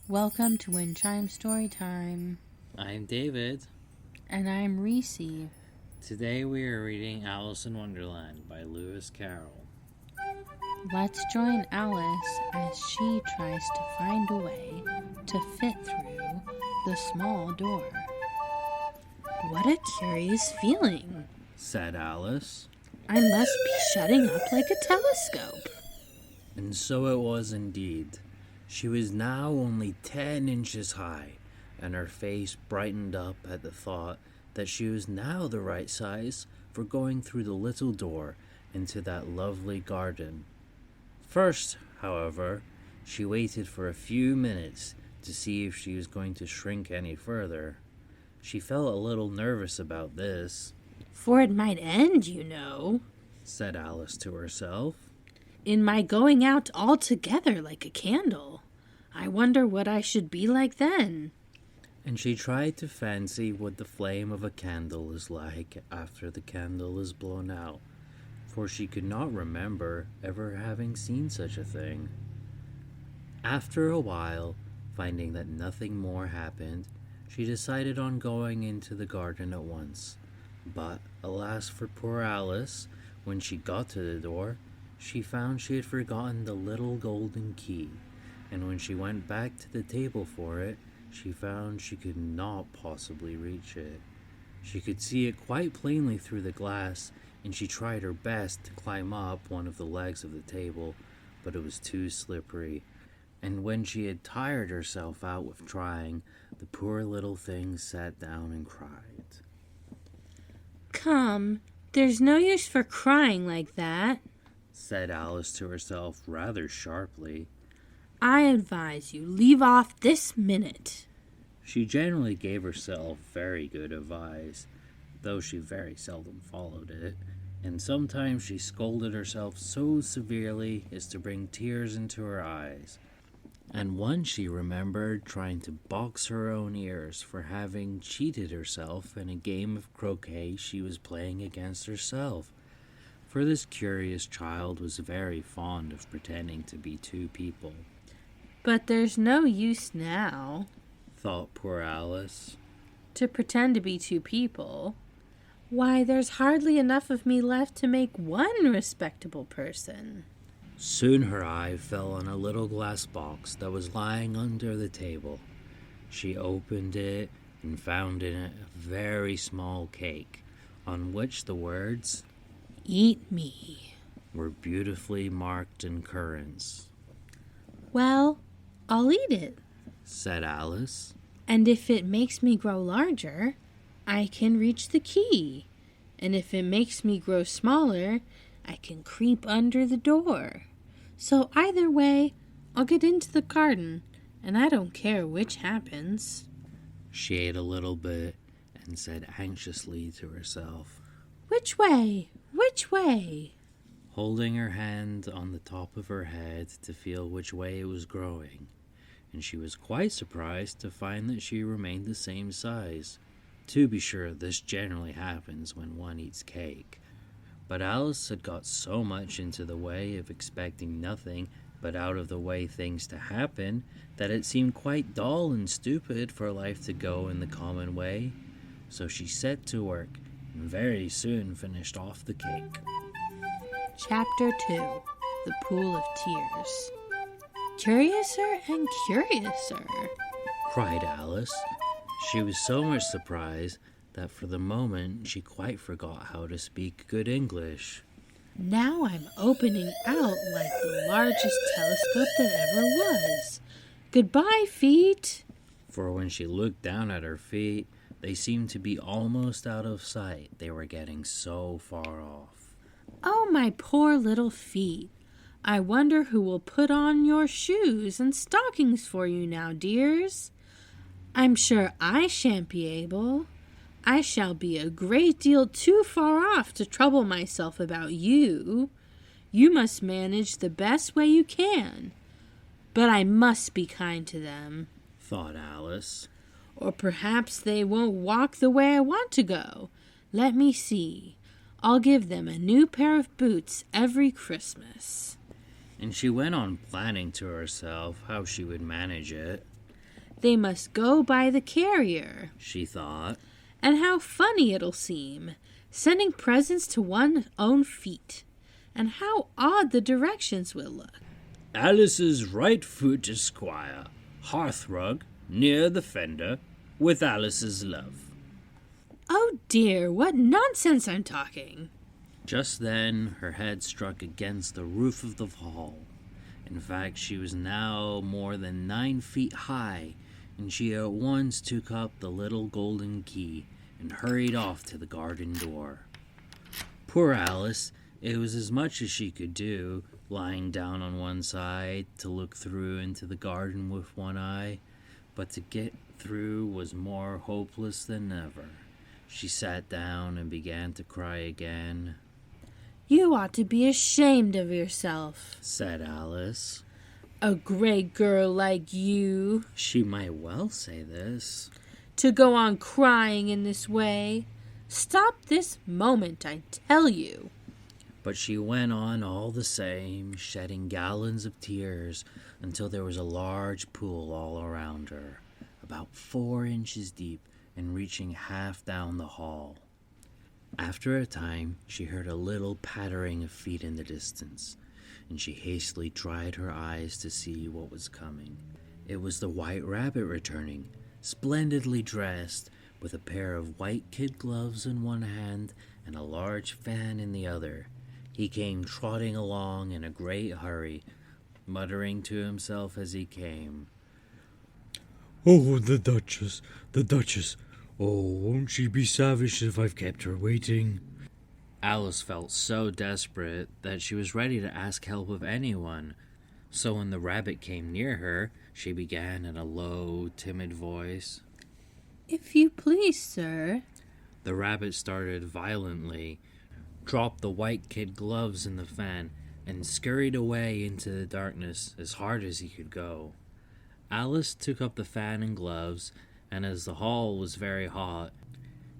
Welcome to Wind Chime Storytime. I'm David. And I'm Reese. Today we are reading Alice in Wonderland by Lewis Carroll. Let's join Alice as she tries to find a way to fit through the small door. What a curious feeling, said Alice. I must be shutting up like a telescope. And so it was indeed. She was now only 10 inches high, and her face brightened up at the thought that she was now the right size for going through the little door into that lovely garden. First, however, she waited for a few minutes to see if she was going to shrink any further. She felt a little nervous about this. For it might end, you know, said Alice to herself, in my going out altogether like a candle. I wonder what I should be like then. And she tried to fancy what the flame of a candle is like after the candle is blown out, for she could not remember ever having seen such a thing. After a while, finding that nothing more happened, she decided on going into the garden at once. But, alas for poor Alice, when she got to the door, she found she had forgotten the little golden key, and when she went back to the table for it, she found she could not possibly reach it. She could see it quite plainly through the glass, and she tried her best to climb up one of the legs of the table, but it was too slippery. And when she had tired herself out with trying, the poor little thing sat down and cried. Come, there's no use for crying like that, said Alice to herself rather sharply. I advise you, leave off this minute. She generally gave herself very good advice, though she very seldom followed it, and sometimes she scolded herself so severely as to bring tears into her eyes. And once she remembered trying to box her own ears for having cheated herself in a game of croquet she was playing against herself. For this curious child was very fond of pretending to be two people. But there's no use now, thought poor Alice, to pretend to be two people. Why, there's hardly enough of me left to make one respectable person. Soon her eye fell on a little glass box that was lying under the table. She opened it and found in it a very small cake, on which the words, "Eat me," were beautifully marked in currants. Well, I'll eat it, said Alice. And if it makes me grow larger, I can reach the key. And if it makes me grow smaller, I can creep under the door. So either way, I'll get into the garden, and I don't care which happens. She ate a little bit and said anxiously to herself, Which way? Which way? Holding her hand on the top of her head to feel which way it was growing, and she was quite surprised to find that she remained the same size. To be sure, this generally happens when one eats cake. But Alice had got so much into the way of expecting nothing but out-of-the-way things to happen that it seemed quite dull and stupid for life to go in the common way. So she set to work and very soon finished off the cake. Chapter 2. The Pool of Tears. Curiouser and curiouser, cried Alice. She was so much surprised that for the moment she quite forgot how to speak good English. Now I'm opening out like the largest telescope that ever was. Goodbye, feet. For when she looked down at her feet, they seemed to be almost out of sight. They were getting so far off. Oh, my poor little feet. I wonder who will put on your shoes and stockings for you now, dears. I'm sure I shan't be able. I shall be a great deal too far off to trouble myself about you. You must manage the best way you can. But I must be kind to them, thought Alice. Or perhaps they won't walk the way I want to go. Let me see. I'll give them a new pair of boots every Christmas. And she went on planning to herself how she would manage it. They must go by the carrier, she thought. And how funny it'll seem, sending presents to one's own feet. And how odd the directions will look. Alice's right foot, Esquire. Hearthrug, near the fender, with Alice's love. Oh dear, what nonsense I'm talking. Just then, her head struck against the roof of the hall. In fact, she was now more than 9 feet high, and she at once took up the little golden key and hurried off to the garden door. Poor Alice, it was as much as she could do, lying down on one side to look through into the garden with one eye, but to get through was more hopeless than ever. She sat down and began to cry again. You ought to be ashamed of yourself, said Alice. A great girl like you. She might well say this. To go on crying in this way. Stop this moment, I tell you. But she went on all the same, shedding gallons of tears until there was a large pool all around her, about 4 inches deep and reaching half down the hall. After a time, she heard a little pattering of feet in the distance, and she hastily dried her eyes to see what was coming. It was the White Rabbit returning, splendidly dressed, with a pair of white kid gloves in one hand and a large fan in the other. He came trotting along in a great hurry, muttering to himself as he came. Oh, the Duchess, the Duchess. Oh, won't she be savage if I've kept her waiting? Alice felt so desperate that she was ready to ask help of anyone. So when the rabbit came near her, she began in a low, timid voice. If you please, sir. The rabbit started violently, dropped the white kid gloves in the fan, and scurried away into the darkness as hard as he could go. Alice took up the fan and gloves, and as the hall was very hot,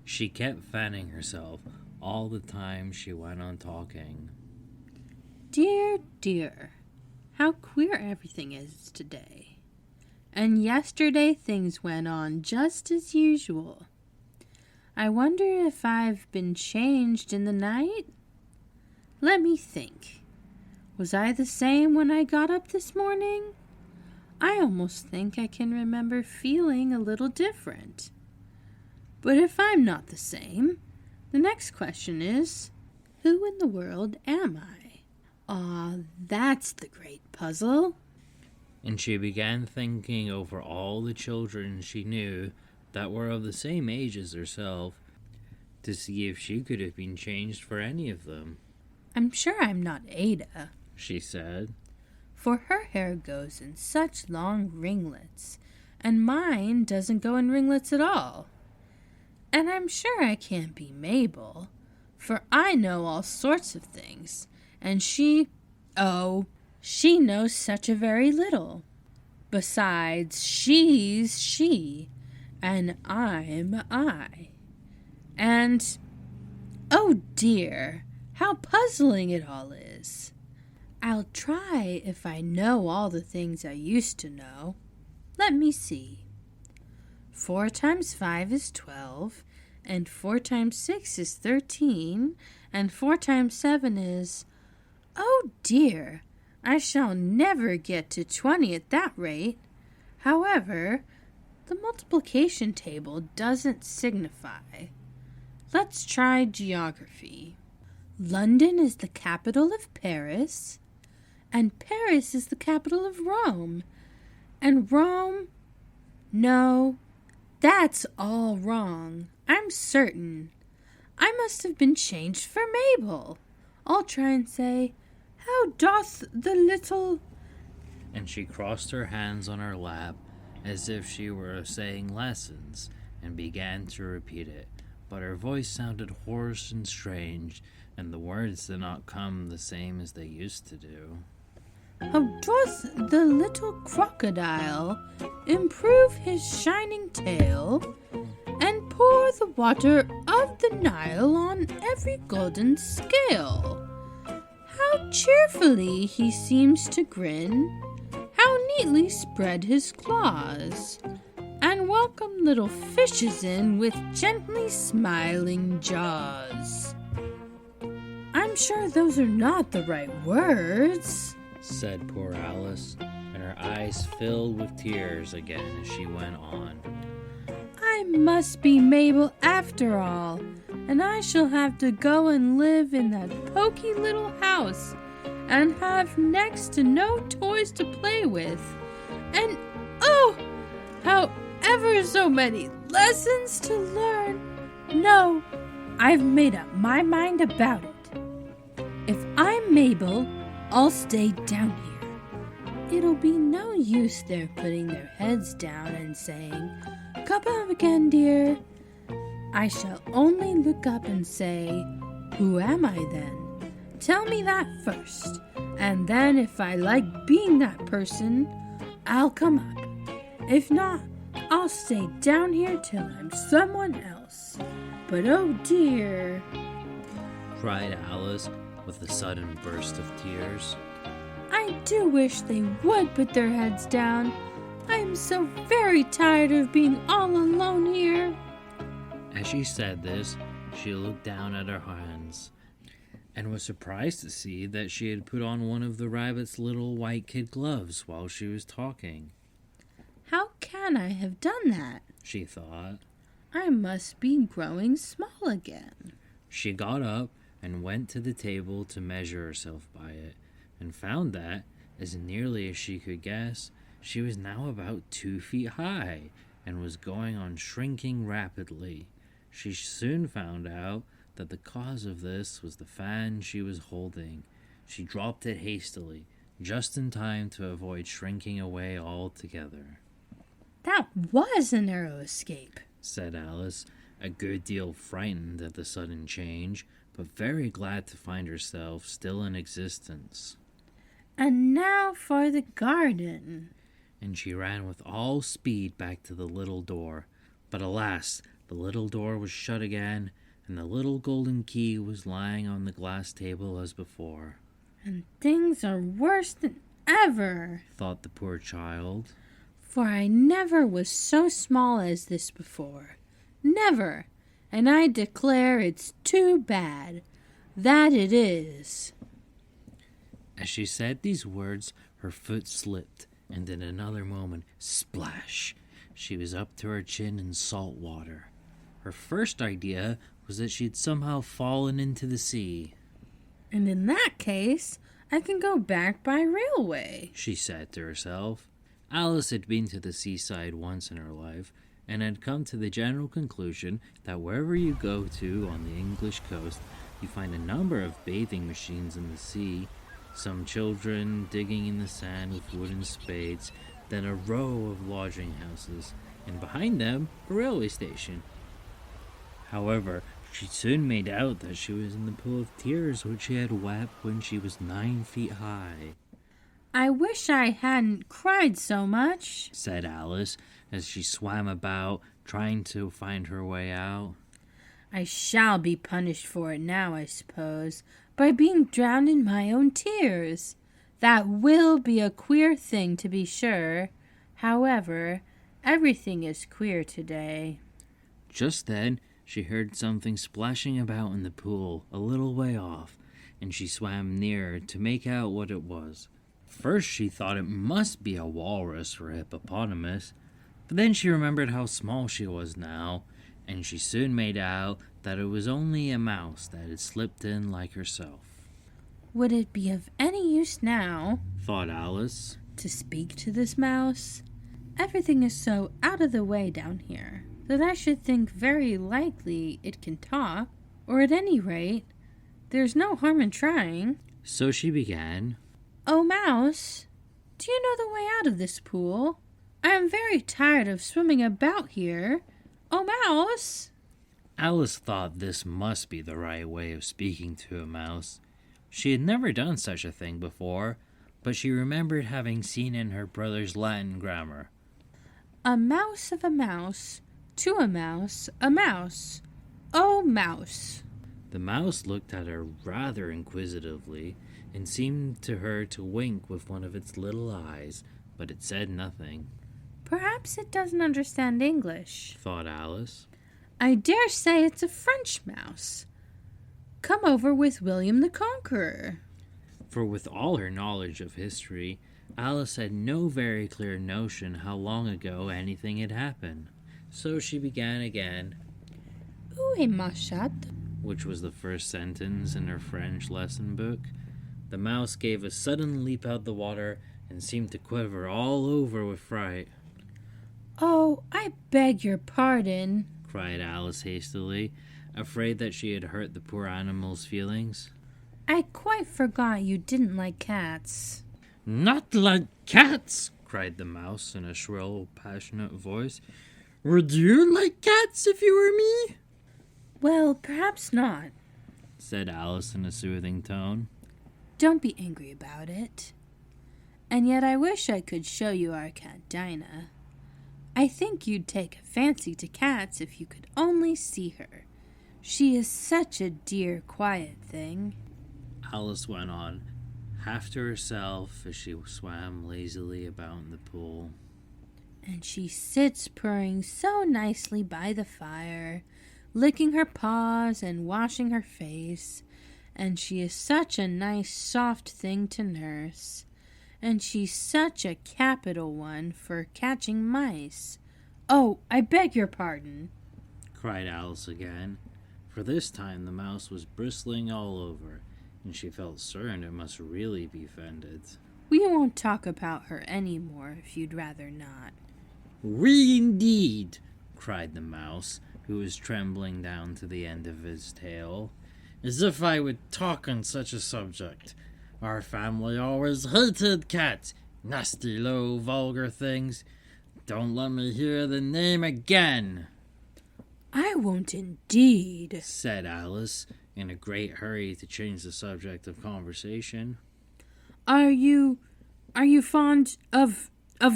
she kept fanning herself all the time she went on talking. Dear, dear, how queer everything is today. And yesterday things went on just as usual. I wonder if I've been changed in the night? Let me think. Was I the same when I got up this morning? I almost think I can remember feeling a little different. But if I'm not the same, the next question is, who in the world am I? Ah, that's the great puzzle. And she began thinking over all the children she knew that were of the same age as herself, to see if she could have been changed for any of them. I'm sure I'm not Ada, she said, for her hair goes in such long ringlets, and mine doesn't go in ringlets at all. And I'm sure I can't be Mabel, for I know all sorts of things, and she knows such a very little. Besides, she's she, and I'm I. And, oh dear, how puzzling it all is. I'll try if I know all the things I used to know. Let me see. 4 times 5 is 12, and 4 times 6 is 13, and 4 times 7 is... Oh dear, I shall never get to 20 at that rate. However, the multiplication table doesn't signify. Let's try geography. London is the capital of Paris, and Paris is the capital of Rome, and Rome... No, that's all wrong. I'm certain. I must have been changed for Mabel. I'll try and say, how doth the little... And she crossed her hands on her lap as if she were saying lessons, and began to repeat it. But her voice sounded hoarse and strange, and the words did not come the same as they used to do. How doth the little crocodile improve his shining tail, and pour the water of the Nile on every golden scale? How cheerfully he seems to grin, how neatly spread his claws, and welcome little fishes in with gently smiling jaws. I'm sure those are not the right words, said poor Alice, and her eyes filled with tears again as she went on. I must be Mabel after all, and I shall have to go and live in that poky little house and have next to no toys to play with. And oh, how ever so many lessons to learn. No, I've made up my mind about it. If I'm Mabel, I'll stay down here. It'll be no use their putting their heads down and saying, "Come up again, dear." I shall only look up and say, "Who am I then? Tell me that first, and then if I like being that person, I'll come up. If not, I'll stay down here till I'm someone else. But oh dear," cried Alice with a sudden burst of tears. "I do wish they would put their heads down. I'm so very tired of being all alone here." As she said this, she looked down at her hands and was surprised to see that she had put on one of the rabbit's little white kid gloves while she was talking. How can I have done that? She thought. I must be growing small again. She got up and went to the table to measure herself by it, and found that, as nearly as she could guess, she was now about 2 feet high, and was going on shrinking rapidly. She soon found out that the cause of this was the fan she was holding. She dropped it hastily, just in time to avoid shrinking away altogether. "That was a narrow escape," said Alice, a good deal frightened at the sudden change, but very glad to find herself still in existence. "And now for the garden." And she ran with all speed back to the little door. But alas, the little door was shut again, and the little golden key was lying on the glass table as before. "And things are worse than ever," thought the poor child. "For I never was so small as this before. Never. And I declare it's too bad. That it is." As she said these words, her foot slipped, and in another moment, splash! She was up to her chin in salt water. Her first idea was that she'd somehow fallen into the sea. "And in that case, I can go back by railway," she said to herself. Alice had been to the seaside once in her life, and had come to the general conclusion that wherever you go to on the English coast, you find a number of bathing machines in the sea, some children digging in the sand with wooden spades, then a row of lodging houses, and behind them a railway station. However, she soon made out that she was in the pool of tears which she had wept when she was 9 feet high. "I wish I hadn't cried so much," said Alice, as she swam about, trying to find her way out. "I shall be punished for it now, I suppose, by being drowned in my own tears. That will be a queer thing, to be sure. However, everything is queer today." Just then, she heard something splashing about in the pool a little way off, and she swam nearer to make out what it was. First she thought it must be a walrus or a hippopotamus, but then she remembered how small she was now, and she soon made out that it was only a mouse that had slipped in like herself. "Would it be of any use now," thought Alice, "to speak to this mouse? Everything is so out of the way down here that I should think very likely it can talk, or at any rate, there's no harm in trying." So she began. "Oh, mouse, do you know the way out of this pool? I am very tired of swimming about here. Oh, mouse!" Alice thought this must be the right way of speaking to a mouse. She had never done such a thing before, but she remembered having seen in her brother's Latin grammar. "A mouse of a mouse, to a mouse, oh, mouse." The mouse looked at her rather inquisitively, and seemed to her to wink with one of its little eyes, but it said nothing. Perhaps it doesn't understand English, thought Alice. I dare say it's a French mouse. Come over with William the Conqueror. For with all her knowledge of history, Alice had no very clear notion how long ago anything had happened. So she began again, Où est ma chatte? which was the first sentence in her French lesson book. The mouse gave a sudden leap out the water and seemed to quiver all over with fright. Oh, I beg your pardon, cried Alice hastily, afraid that she had hurt the poor animal's feelings. I quite forgot you didn't like cats. Not like cats, cried the mouse in a shrill, passionate voice. Would you like cats if you were me? Well, perhaps not. Said Alice in a soothing tone. Don't be angry about it. And yet I wish I could show you our cat Dinah. I think you'd take a fancy to cats if you could only see her. She is such a dear, quiet thing. Alice went on, half to herself as she swam lazily about in the pool. And she sits purring so nicely by the fire, licking her paws and washing her face. And she is such a nice, soft thing to nurse. And she's such a capital one for catching mice. Oh, I beg your pardon, cried Alice again, for this time the mouse was bristling all over, and she felt certain it must really be offended. We won't talk about her any more if you'd rather not. We indeed, cried the mouse, who was trembling down to the end of his tail. As if I would talk on such a subject. Our family always hated cats. Nasty, low, vulgar things. Don't let me hear the name again. I won't indeed, said Alice, in a great hurry to change the subject of conversation. Are you fond of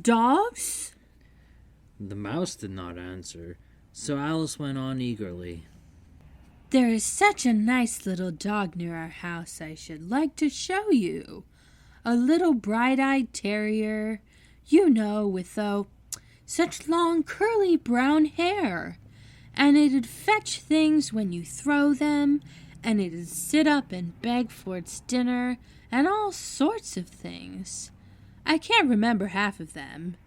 dogs? The mouse did not answer, so Alice went on eagerly. There is such a nice little dog near our house I should like to show you. A little bright-eyed terrier, you know, with, such long curly brown hair. And it'd fetch things when you throw them, and it'd sit up and beg for its dinner, and all sorts of things. I can't remember half of them.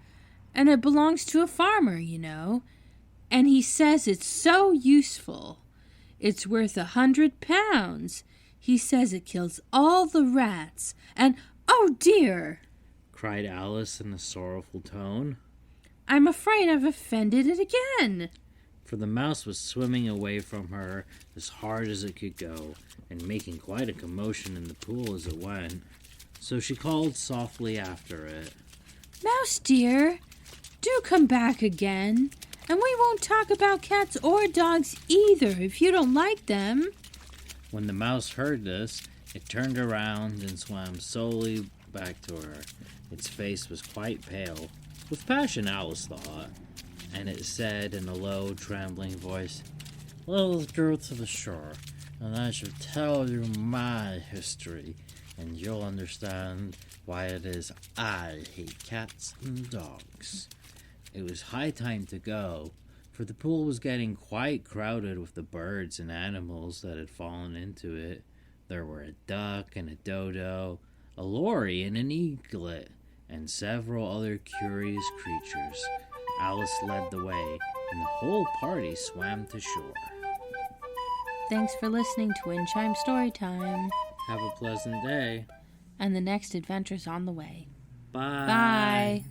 And it belongs to a farmer, you know, and he says it's so useful. It's worth £100. He says it kills all the rats, and oh dear, cried Alice in a sorrowful tone. I'm afraid I've offended it again. For the mouse was swimming away from her as hard as it could go, and making quite a commotion in the pool as it went. So she called softly after it. Mouse dear, do come back again. And we won't talk about cats or dogs either if you don't like them. When the mouse heard this, it turned around and swam slowly back to her. Its face was quite pale, with passion, Alice thought, and it said in a low, trembling voice, Let us go to the shore, and I shall tell you my history, and you'll understand why it is I hate cats and dogs. It was high time to go, for the pool was getting quite crowded with the birds and animals that had fallen into it. There were a duck and a dodo, a lory and an eaglet, and several other curious creatures. Alice led the way, and the whole party swam to shore. Thanks for listening to Wind Chime Storytime. Have a pleasant day. And the next adventure's on the way. Bye. Bye.